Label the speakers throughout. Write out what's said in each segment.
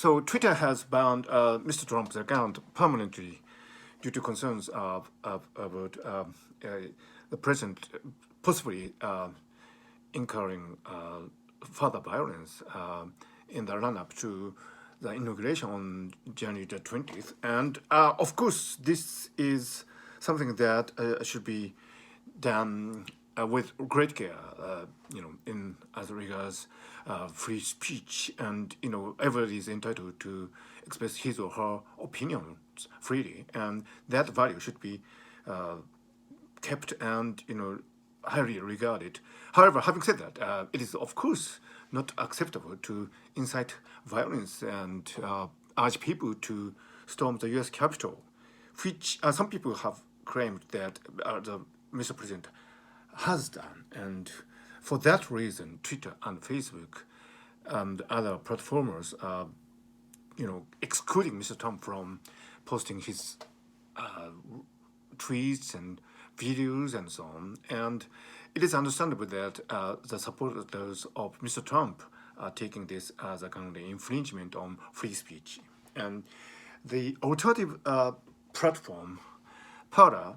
Speaker 1: So Twitter has banned Mr. Trump's account permanently due to concerns about the president possibly incurring further violence in the run-up to the inauguration on January the 20th. And of course, this is something that should be done with great care, in as regards free speech, and everybody is entitled to express his or her opinions freely, and that value should be kept and highly regarded. However, having said that, it is of course not acceptable to incite violence and urge people to storm the U.S. Capitol, which some people have claimed that the Mr. President has done. And for that reason, Twitter and Facebook and other platformers are, excluding Mr. Trump from posting his tweets and videos and so on. And it is understandable that the supporters of Mr. Trump are taking this as a kind of infringement on free speech. And the alternative platform, Parler,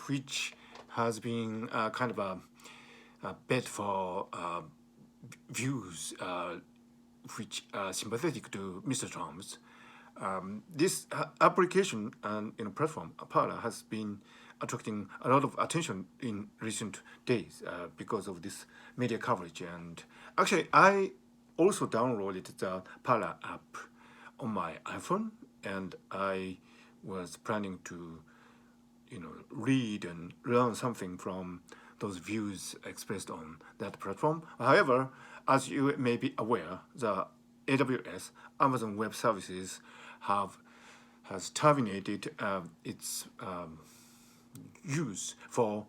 Speaker 1: which has been kind of a bed for views which are sympathetic to Mr. Trump's. This application and platform, Parler, has been attracting a lot of attention in recent days because of this media coverage. And actually, I also downloaded the Parler app on my iPhone, and I was planning to read and learn something from those views expressed on that platform. However, as you may be aware, the AWS, Amazon Web Services, has terminated its use for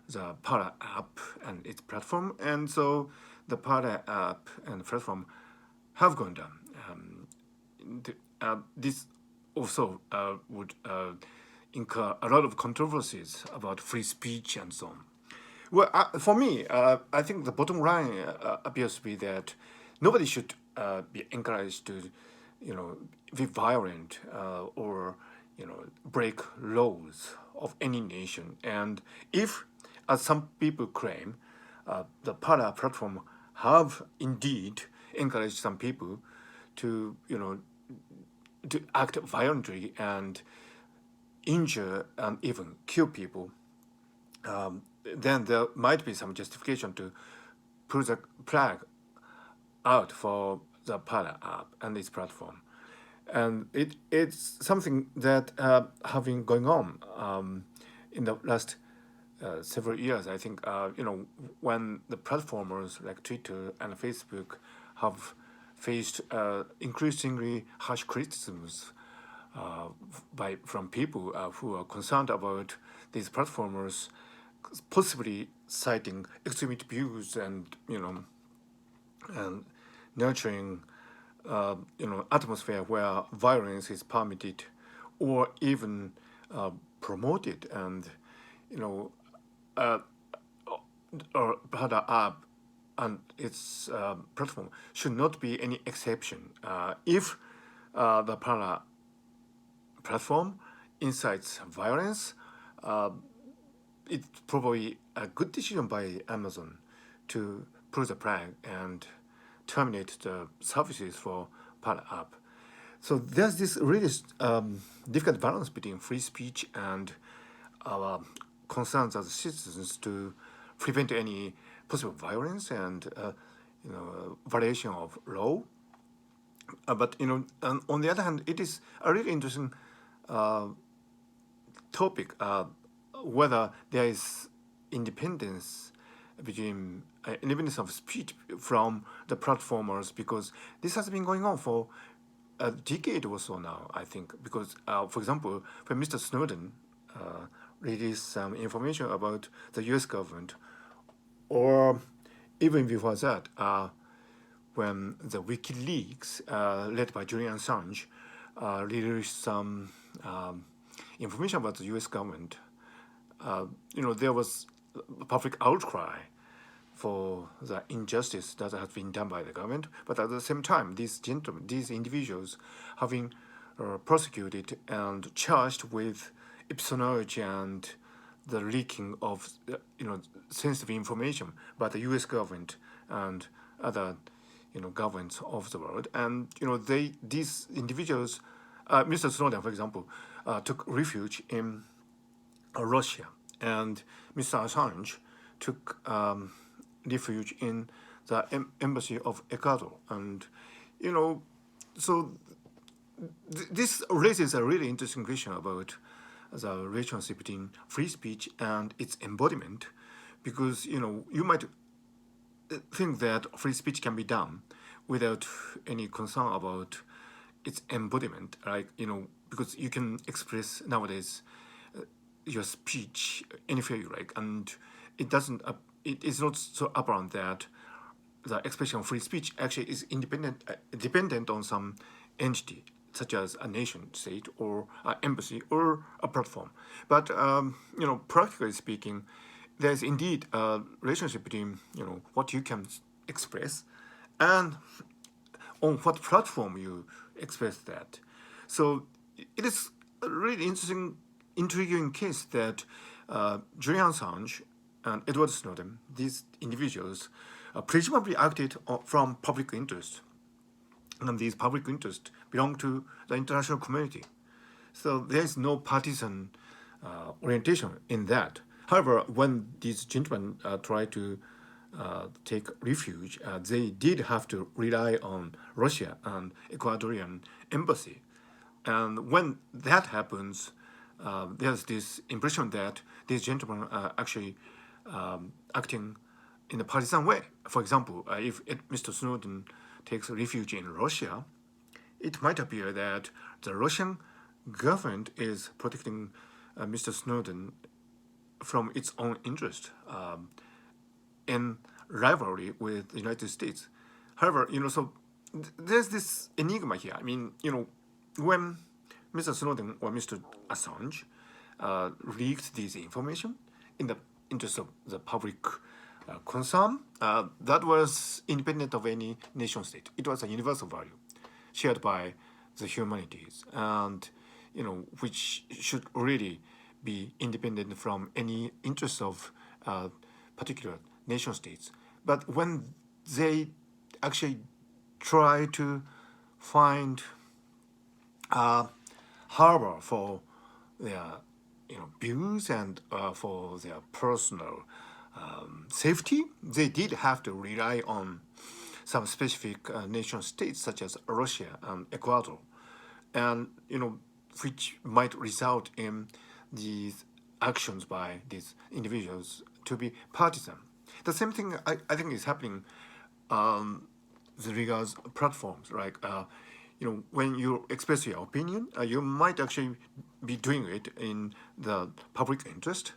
Speaker 1: the Parler app and its platform, and so the Parler app and platform have gone down. This also would incur a lot of controversies about free speech and so on. Well, for me, I think the bottom line appears to be that nobody should be encouraged to, be violent or, break laws of any nation. And if, as some people claim, the Parler platform have indeed encouraged some people to, to act violently and injure and even kill people, then there might be some justification to put the flag out for the Parler app and its platform. And it's something that have been going on in the last several years. I think, when the platformers like Twitter and Facebook have faced increasingly harsh criticisms from people who are concerned about these platformers possibly citing extremist views and and nurturing atmosphere where violence is permitted or even promoted, and or Parler app and its platform should not be any exception. If the Parler platform incites violence, it's probably a good decision by Amazon to pull the plug and terminate the services for Parler app. So there's this really difficult balance between free speech and our concerns as citizens to prevent any possible violence and violation of law. But and on the other hand, it is a really interesting topic, whether there is independence of speech from the platformers, because this has been going on for a decade or so now, I think. Because, for example, when Mr. Snowden released some information about the U.S. government, or even before that, when the WikiLeaks, led by Julian Assange, released some information about the U.S. government, there was a public outcry for the injustice that has been done by the government, but at the same time, these individuals have been prosecuted and charged with espionage and the leaking of sensitive information by the U.S. government and other governments of the world. And these individuals, Mr. Snowden, for example, took refuge in Russia, and Mr. Assange took refuge in the embassy of Ecuador. And so this raises a really interesting question about the relationship between free speech and its embodiment, because you might think that free speech can be done without any concern about its embodiment, like because you can express nowadays your speech anywhere you like, and it doesn't. It is not so apparent that the expression of free speech actually is dependent on some entity, such as a nation state or an embassy or a platform. But practically speaking, there is indeed a relationship between what you can express and on what platform you express that. So it is a really intriguing case that Julian Assange and Edward Snowden, these individuals, presumably acted from public interest, and these public interests belong to the international community. So there is no partisan orientation in that. However, when these gentlemen tried to take refuge, they did have to rely on Russia and Ecuadorian embassy. And when that happens, there's this impression that these gentlemen are actually acting in a partisan way. For example, if Mr. Snowden takes refuge in Russia, it might appear that the Russian government is protecting Mr. Snowden from its own interest in rivalry with the United States. However, so there's this enigma here. I mean, when Mr. Snowden or Mr. Assange leaked this information in the interest of the public concern, that was independent of any nation state. It was a universal value shared by the humanities, and which should really be independent from any interest of particular nation states. But when they actually try to find a harbor for their views and for their personal safety, they did have to rely on some specific nation states such as Russia and Ecuador, and which might result in these actions by these individuals to be partisan. The same thing I think is happening with regards platforms, like when you express your opinion, you might actually be doing it in the public interest,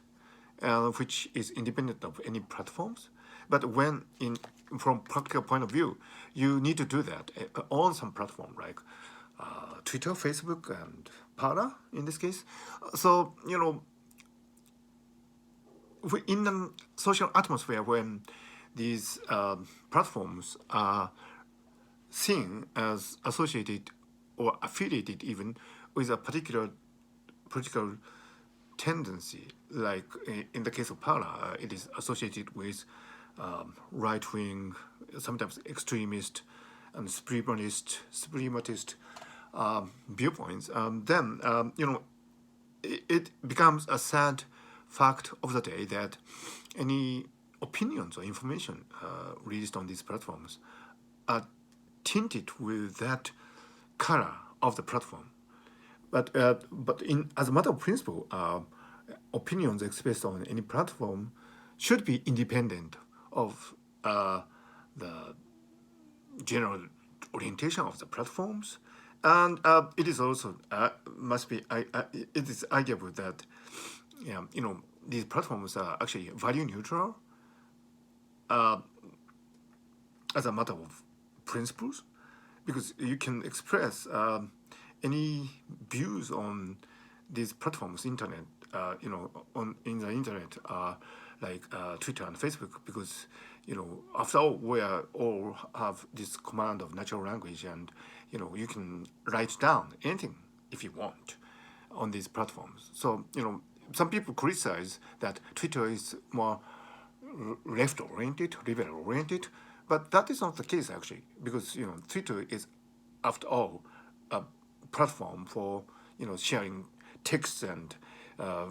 Speaker 1: which is independent of any platforms. But when, from practical point of view, you need to do that on some platform like Twitter, Facebook, and Parler in this case. So in the social atmosphere when these platforms are seen as associated or affiliated even with a particular political tendency, like in the case of Parler, it is associated with right-wing, sometimes extremist and suprematist viewpoints, then it becomes a sad fact of the day that any opinions or information released on these platforms are tinted with that color of the platform. But as a matter of principle, opinions expressed on any platform should be independent of the general orientation of the platforms, and it is also it is arguable that these platforms are actually value neutral as a matter of principles, because you can express any views on these platforms, internet, in the internet, like Twitter and Facebook, because after all, we are all have this command of natural language, and you can write down anything if you want on these platforms. So some people criticize that Twitter is more left-oriented, liberal-oriented, but that is not the case actually, because Twitter is, after all, a platform for sharing texts and uh,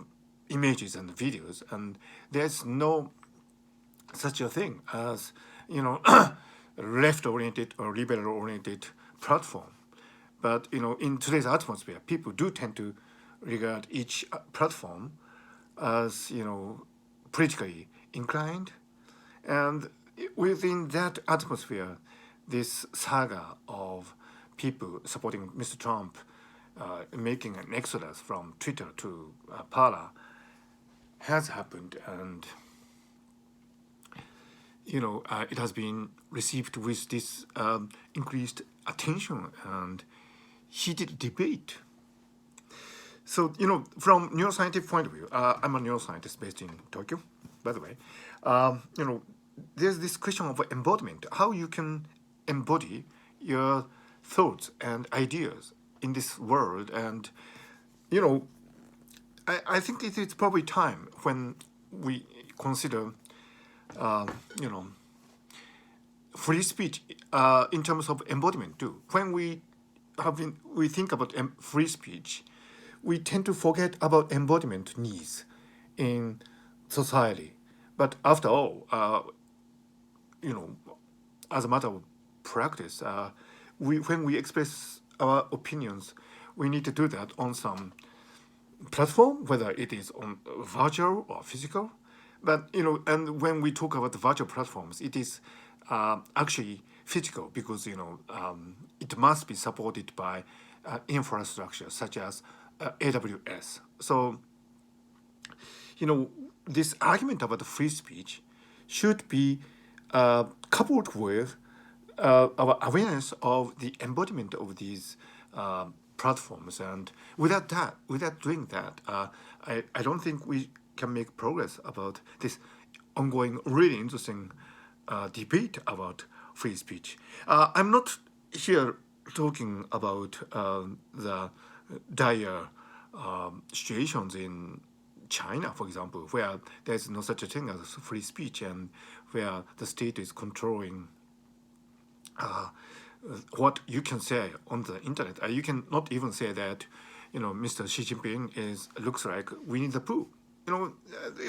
Speaker 1: images and videos, and there's no such a thing as left-oriented or liberal-oriented platform. But in today's atmosphere, people do tend to regard each platform as politically inclined, and within that atmosphere, this saga of people supporting Mr. Trump making an exodus from Twitter to Parler has happened, and it has been received with this increased attention and heated debate. So, from neuroscientific point of view, I'm a neuroscientist based in Tokyo, by the way. There's this question of embodiment, how you can embody your thoughts and ideas in this world. And, I think it is probably time when we consider, you know, free speech in terms of embodiment too. When we think about free speech, we tend to forget about embodiment needs in society. But after all, you know, as a matter of practice, when we express our opinions, we need to do that on some platform, whether it is on virtual or physical. But and when we talk about the virtual platforms, it is actually physical because it must be supported by infrastructure such as AWS. So this argument about the free speech should be coupled with our awareness of the embodiment of these platforms. And without doing that, I don't think we can make progress about this ongoing, really interesting debate about free speech. I'm not here talking about the dire situations in China, for example, where there's no such a thing as free speech and where the state is controlling what you can say on the internet. You can not even say that, Mr. Xi Jinping looks like Winnie the Pooh,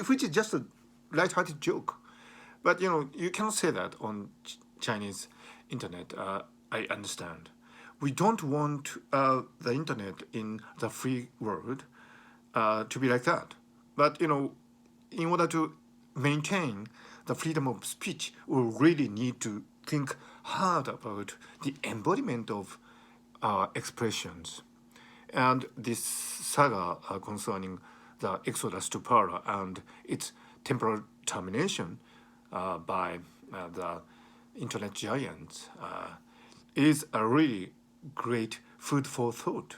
Speaker 1: which is just a light-hearted joke. But you cannot say that on Chinese internet. I understand. We don't want the internet in the free world to be like that. But in order to maintain the freedom of speech, we really need to think hard about the embodiment of expressions. And this saga concerning the exodus to power and its temporal termination by the internet giants is a really great food for thought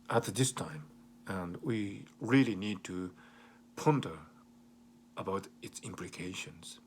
Speaker 1: at this time. And we really need to ponder about its implications.